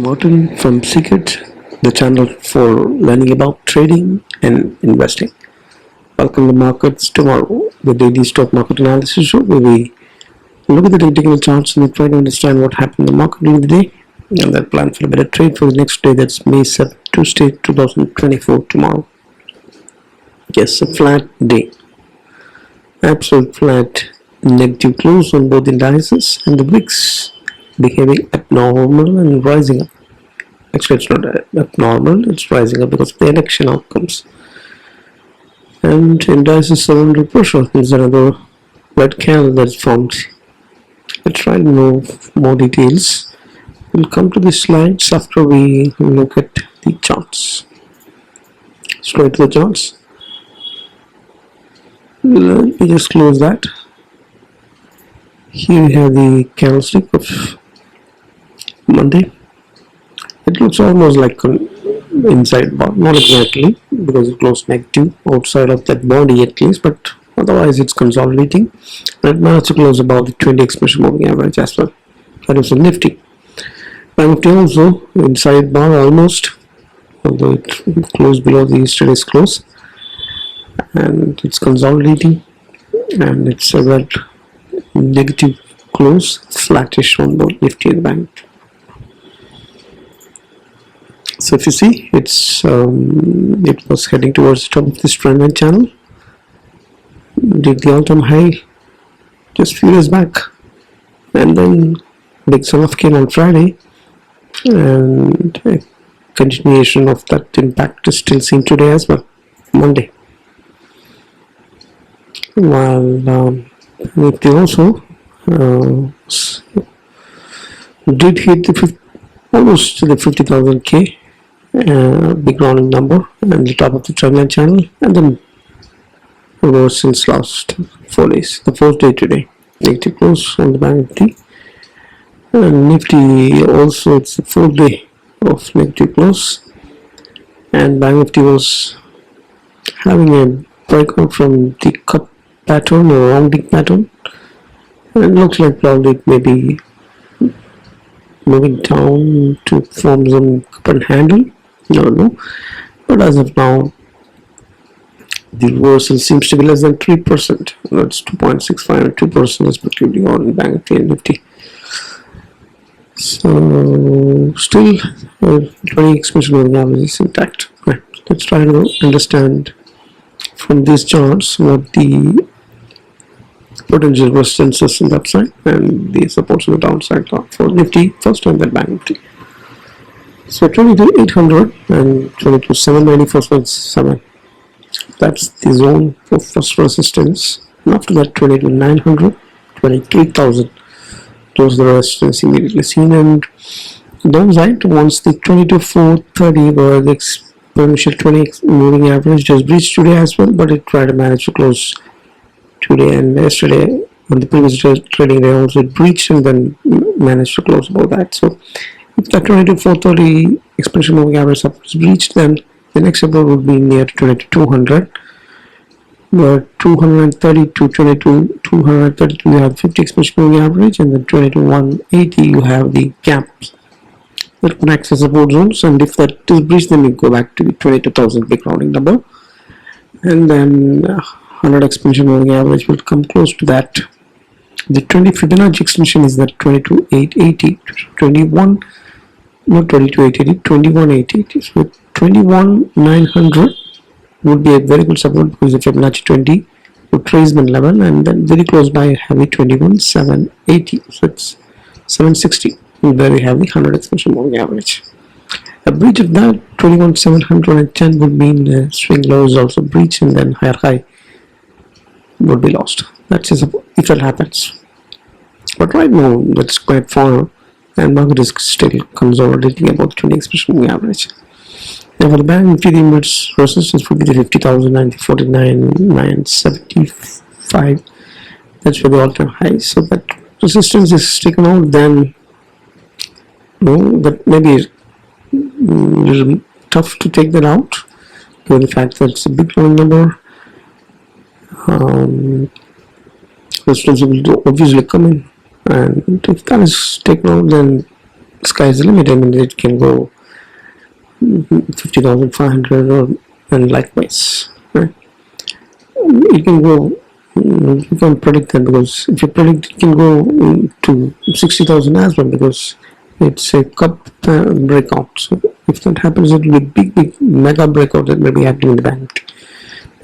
Martin from Secret, the channel for learning about trading and investing. Welcome to Markets Tomorrow, the daily stock market analysis show where we look at the technical charts and try to understand what happened in the market during the day and then plan for a better trade for the next day. That's May 7th, Tuesday, 2024, tomorrow. Yes, a flat day. Absolute flat negative close on both indices, and the VIX behaving abnormal and rising up. Actually, it's not abnormal, it's rising up because of the election outcomes. And indices are under pressure. There's another red candle that's formed. Let's try to know more details. We'll come to the slides after we look at the charts. Straight to the charts. Let me just close that. Here we have the candlestick of Monday. It looks almost like an inside bar, not exactly because it closed negative outside of that body at least, but otherwise it's consolidating and it managed to close above the 20 exponential moving average as well. That is a Nifty. Banknifty also inside bar almost, although it closed below the yesterday's close, and it's consolidating and it's a red negative close, flattish on both Nifty and Bank. So if you see, it was heading towards the top of this trend line channel, did the all-time high just few days back, and then big sell-off came on Friday, and a continuation of that impact is still seen today as well, Monday. While Nifty also did hit the almost to the 50,000K big rounding number and the top of the trendline channel, and then reversed since last 4 days. The fourth day today, negative close on the Banknifty, and Nifty also it's the fourth day of negative close, and Banknifty was having a breakout from the cut pattern or rounding pattern, and it looks like probably it may be moving down to form some cup and handle. No, but as of now the reversal seems to be less than 3%. That's 2.65 and 2% respectively on Banknifty and Nifty. So still 20 exponential moving average is intact. Right. Let's try to understand from these charts what the potential resistances on the upside and the supports on the downside for Nifty first and then Banknifty. So 22,800 and 22,794.7. That's the zone for first resistance. And after that 22,900, 23,000. Those are the resistance immediately seen, and downside once the 22,430 where the exponential 20 moving average just breached today as well, but it tried to manage to close today and yesterday on the previous trading day also it breached and then managed to close above that. So if that 22,430 exponential moving average is breached, then the next support would be near to 22,200, where 230 to 22,232 you have 50 exponential moving average, and then 22,180 you have the gap that connects the support zones, and if that is breached then you go back to the 22,000 big rounding number, and then 100 exponential moving average will come close to that. The 20 Fibonacci extension is that 22,880, 21, not 22,880, 21,880. So 21,900 would be a very good support because the Fibonacci 20 retracement level, and then very close by heavy 21,780. So it's 760, very heavy 100 exponential moving average. A breach of that 21,710 would mean swing low is also breach, and then higher high would be lost. That's just if that happens. But right now that's quite far, and market is still consolidating about 20 exponential moving average. Now for the Banknifty, the inverse resistance would be the 50,000 and the 49,975. That's where the all-time high. So that resistance is taken out, then that maybe a little tough to take that out given the fact that it's a big round number. Resistance will obviously come in, and if that is taken out, then sky's the limit. I mean, it can go 50,500 or and likewise, right? It can go. You can't predict that, because if you predict, it can go to 60,000 as well, because it's a cup breakout. So if that happens, it will be big mega breakout that may be happening in the bank.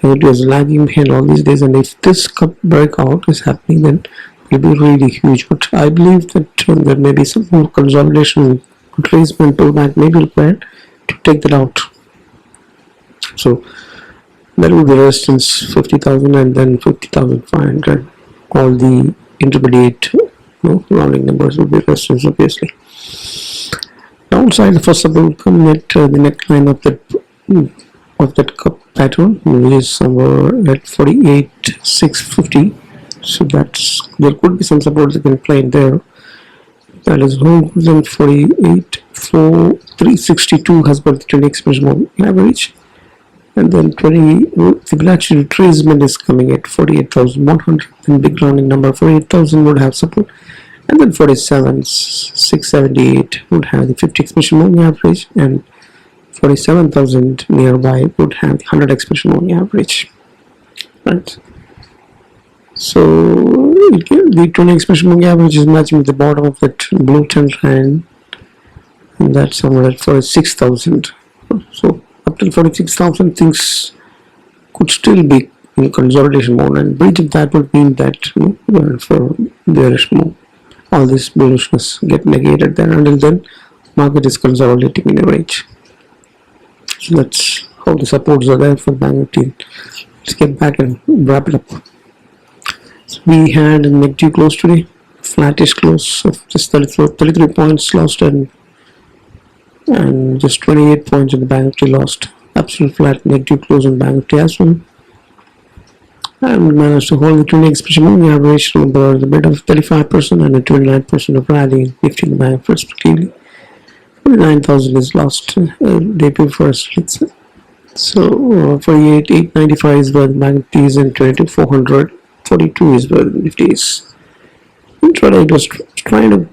And it was lagging behind all these days, and if this cup breakout is happening, then it will be really huge. But I believe that there may be some more consolidation, retracement, pullback may be required to take that out. So that will be resistance 50,000 and then 50,500. All the intermediate rounding numbers will be resistance, obviously. Downside, first of all, come at the neckline of that cup pattern, which is somewhere at 48,650. So there could be some support that can play in there. That is lower than 48,362 has got the 20 exponential moving average. And then Fibonacci retracement is coming at 48,100, and big rounding number 48,000 would have support, and then 47,678 would have the 50 exponential moving average, and 47,000 nearby would have the 100 exponential moving average, right? So the 20 exponential moving average is matching with the bottom of that blue trend line, and that's somewhere at 46,000. So up till 46,000, things could still be in consolidation mode, and breach of that would mean that for bearish move, all this bullishness get negated there. Until then, market is consolidating in a range. So that's how the supports are there for Banknifty. Let's get back and wrap it up. So we had a negative close today, flattish close of just 33 points lost, and just 28 points in the Banknifty lost. Absolute flat negative close on Banknifty as well. And managed to hold the 20 exponential moving average, remember the bit of 35% and a 29% of rally in Nifty and the Bank respectively. 49,000 is lost day before, let's say. So 48,895 is where the Banknifty is, and 22,442 is where the Nifty is. Intraday it was trying to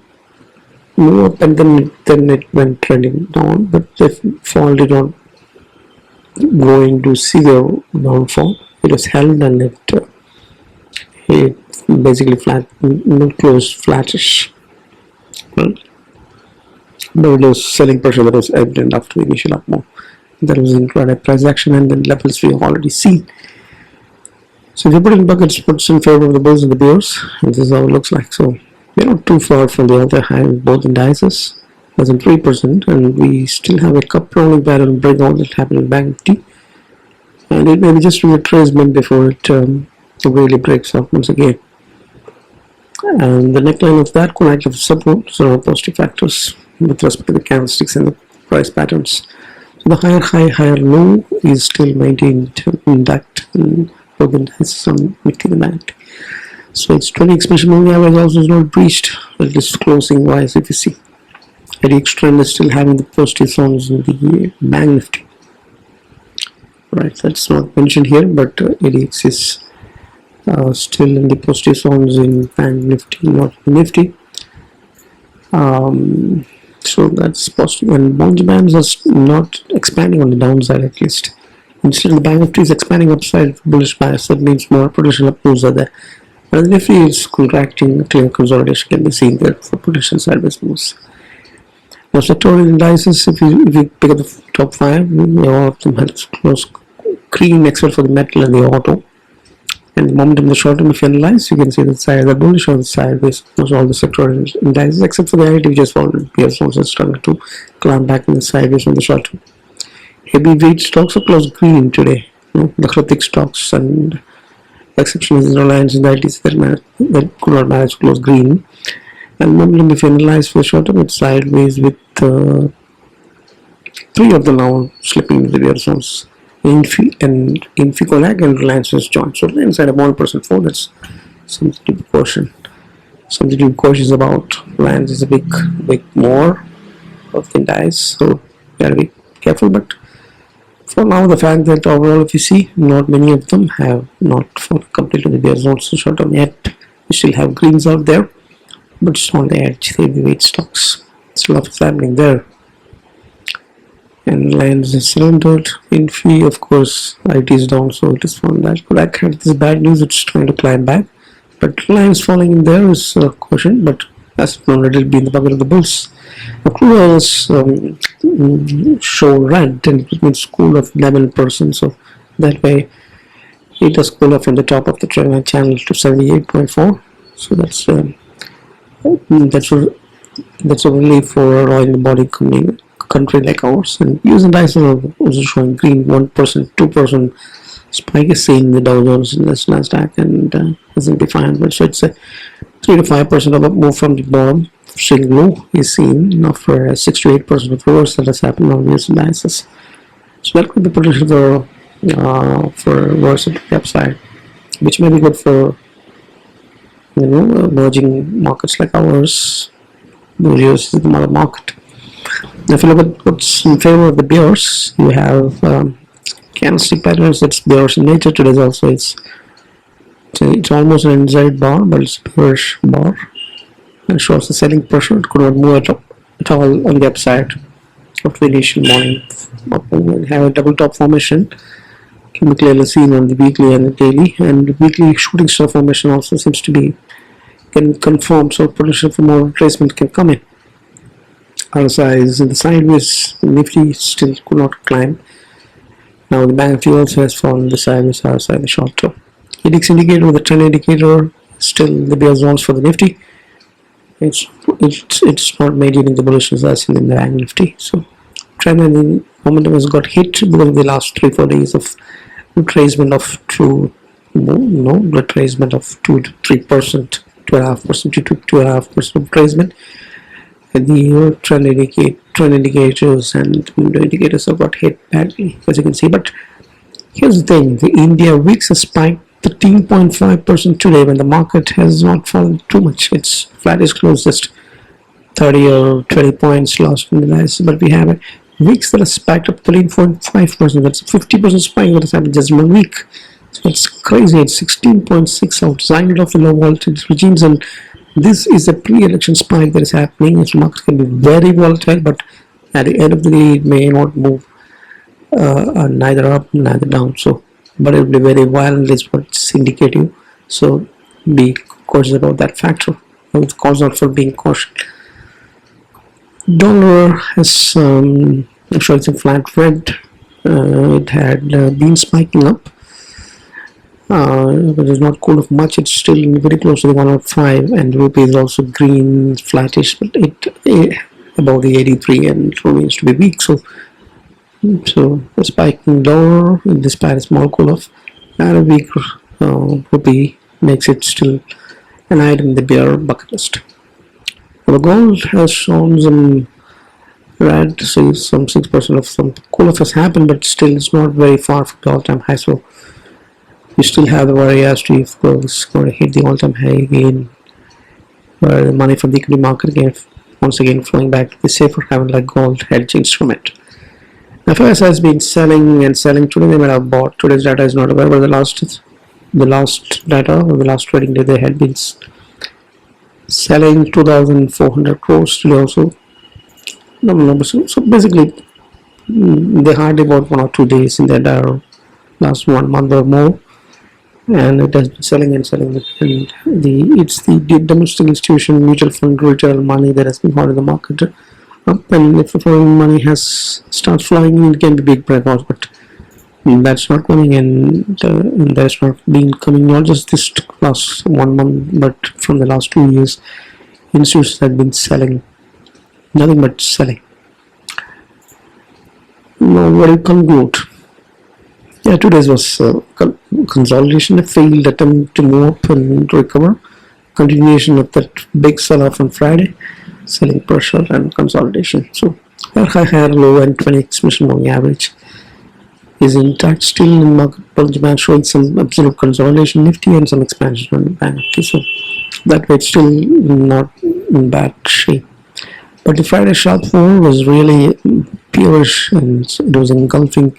move up, and then it went trending down, but the fall did not go into severe downfall. It was held, and it basically closed flattish. Well, there was selling pressure that was evident after the initial up move. There was intraday price action, and then levels we have already seen. So if you put in buckets, puts in favor of the bulls and the bears, and this is how it looks like. So we're not too far from the other high in both indices, as in 3%, and we still have a cup rounding pattern breakout that happened in Banknifty, and it may be just a retracement before it really breaks out once again. And the neckline of that could act as support, so positive factors with respect to the candlesticks and the price patterns. So the higher high, higher low is still maintained intact in both indices on Nifty and Bank. So its 20 exponential moving average also is not breached, at least closing wise, if you see. ADX trend is still having the positive zones in the Banknifty. Right, that's not mentioned here, but ADX is still in the positive zones in Banknifty, not Nifty. So that's positive, and bounce bands are not expanding on the downside, at least. Instead, the Banknifty is expanding upside, bullish bias. That means more potential up moves are there. And the Nifty is contracting, clear consolidation can be seen there for potential sideways moves. Now, sectoral indices, if you pick up the top 5, all of them had close green except for the metal and the auto. And the moment in the short term, if you analyze, you can see that side the bullish or the sideways. Most all the sectoral indices, except for the IT, which has fallen. PS also struggled to climb back in the sideways on the short term. Heavyweight stocks are close green today. The critic stocks, and exception is Reliance and the ITs that could not manage to close green. And momentum, if you analyze for the short term, it's sideways with 3 of them now slipping into the bear zones. Inficolag and Reliance has joined. So inside a 1% fall, that's something to be cautioned. Something to be cautious about. Reliance is a big more of the indices, so you gotta be careful. But for now, the fact that overall, if you see, not many of them have not fallen completely to the bear zones so short term yet. We still have greens out there, but it's on the edge, the heavyweight stocks. Still lot is happening there. And lines is surrendered. In fee, of course, it is down, so it is from that. But this is bad news. It's trying to climb back, but lines falling in there is a caution. But as known, it will be in the bucket of the bulls. The crude oil is show red, and it means cool off 11%. So that way, it does cool off from the top of the trend line channel to 78.4. So that's a relief for an oil in the body country like ours. And US indices are also showing green. 1%, 2% spike is seen in the Dow Jones and the Nasdaq and S&P 500. So it's a 3 to 5% of a move from the bottom. Staying low is seen after 6 to 8% of reversal that has happened on US indices. So that could be potential for reversal to the upside, which may be good for emerging markets like ours. The US is the mother market. Now, if you look at what's in favor of the bears, you have candlestick patterns. That's bearish in nature. Today's also it's almost an inside bar, but it's a bearish bar and shows the selling pressure. It could not move at all on the upside of the initial morning. We have a double top formation. Can be clearly seen on the weekly and the daily, and the weekly shooting star formation also seems to be confirmed, so potential for more retracement can come in. RSI is in the sideways. Nifty still could not climb. Now the Banknifty also has fallen the sideways. RSI in the short term. INDICES indicator, the trend indicator, still the bear zones for the Nifty. It's not maintaining the bullishness as in the Banknifty. So trend and momentum has got hit because of the last 3-4 days of retracement of retracement of 2 to 3%, 2.5% to 2.5% retracement. And the trend indicators and window indicators have got hit badly, as you can see. But here's the thing: the India VIX has spiked 13.5% today, when the market has not fallen too much. It's flat, is close, just 30 or 20 points lost in the last. But we have a VIX that has spiked up 13.5%. That's a 50% spike that has happened just 1 week. So it's crazy. It's 16.6 outside of the low volatility regimes, and this is a pre-election spike that is happening. The market can be very volatile, but at the end of the day, it may not move neither up neither down. So, but it will be very violent, is what it's indicative. So, be cautious about that factor. It calls out for being cautious. Dollar has showing some flat red. It had been spiking up. But it's not cooled off much. It's still very close to the 105, and the rupee is also green, flattish, but it above the 83 and it remains to be weak. So the spiking dollar, despite a small cool off, and a weak rupee makes it still an item in the bear bucket list. The gold has shown some red, so some 6% of some cool off has happened, but still it's not very far from the all-time high. So you still have the worry as to if gold is going to hit the all-time high again, where the money from the equity market again, once again flowing back to the safer haven like gold hedge instrument. Now, Fyers has been selling and selling. Today they might have bought. Today's data is not available. The last data or the last trading day they had been selling 2,400 crores today also. So basically they hardly bought 1 or 2 days in their data, last 1 month or more. And it has been selling and selling, and it's the domestic institution, mutual fund, retail money that has been hot in the market up. And if the foreign money starts flowing in, it can be big breakouts, but that's not coming, and that's not been coming not just this last 1 month, but from the last 2 years. Institutions have been selling, nothing but selling. Now, what do you conclude? Yeah, today's was consolidation, a failed attempt to move up and recover, continuation of that big sell-off on Friday, selling pressure and consolidation. So high, low, and 20 exponential moving average is intact, still in market demand, showing some absolute consolidation, Nifty, and some expansion on the Banknifty. So that way it's still not in bad shape. But the Friday sharp fall was really bearish, and it was engulfing.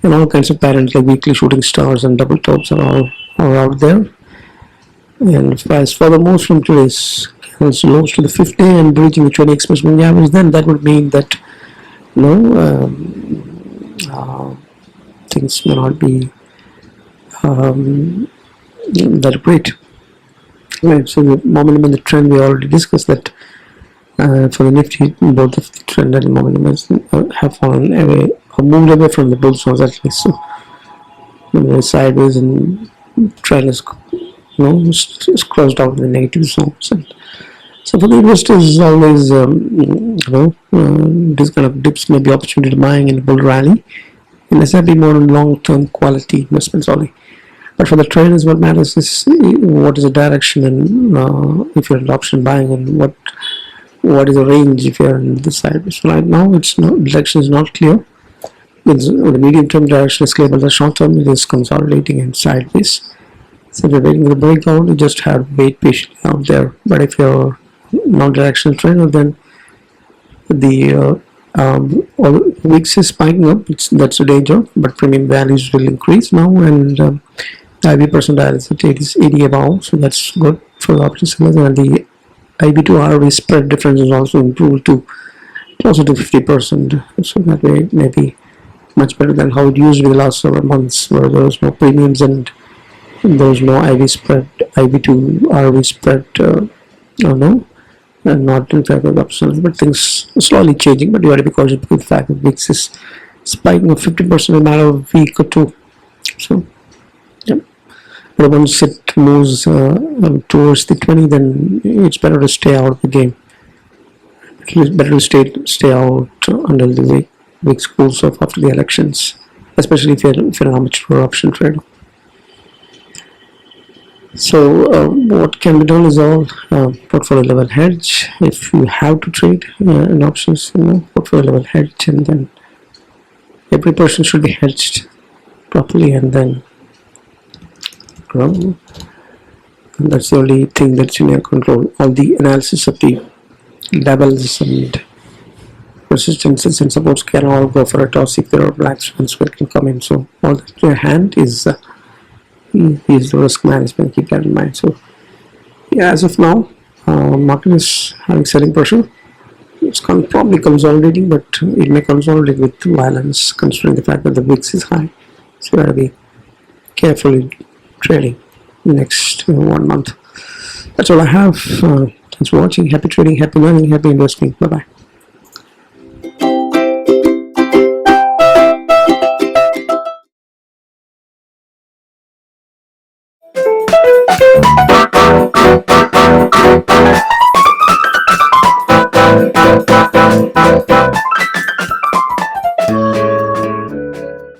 And all kinds of patterns like weekly shooting stars and double tops are out there. And as for the most from today's its lows to the 50 and breaching the 20 express moving average, then that would mean that things may not be that great. Right, so the momentum and the trend we already discussed that for the Nifty, both the trend and the momentum have fallen away or moved away from the bull zones at least. So sideways and trend is is crossed out in the negative zones. And so for the investors, always this kind of dips may be opportunity to buying in the bull rally. Unless that be more long-term quality investments only. But for the traders, what matters is what is the direction, and if you're in option buying, and what is the range if you're in the side. So right now, direction is not clear. The medium-term direction is clear, but the short-term it is consolidating and sideways. So if you're waiting for the breakout, you just have to wait patiently out there. But if you're non-directional trader, then the VIX is spiking up. That's a danger, but premium values will increase now, and the IB percentile is at 80 above, so that's good for the option sellers. And the IB to RV spread difference is also improved to closer to 50%, so that way it may be much better than how it used to be the last several months, where there was no premiums and there was no IB to RV spread, and not in favor of options. But things are slowly changing, but you have to be cautious because the fact that VIX is spiking of 50% in a matter of a week or two. So, yeah. But once it moves towards the 20, then it's better to stay out of the game. It's better to stay out until the VIX cools off after the elections, especially if you're an amateur option trader. So what can be done is all portfolio level hedge. If you have to trade in options, portfolio level hedge, and then every person should be hedged properly, and then that's the only thing that's in your control. All the analysis of the levels and resistances and supports can all go for a toss if there are black swings that can come in. So all that in your hand is the risk management. Keep that in mind. So yeah, as of now, market is having selling pressure. It's probably consolidating, but it may consolidate with violence considering the fact that the VIX is high. So you have to be carefully trading next 1 month. That's all I have. Thanks for watching. Happy trading, happy learning, happy investing. Bye bye.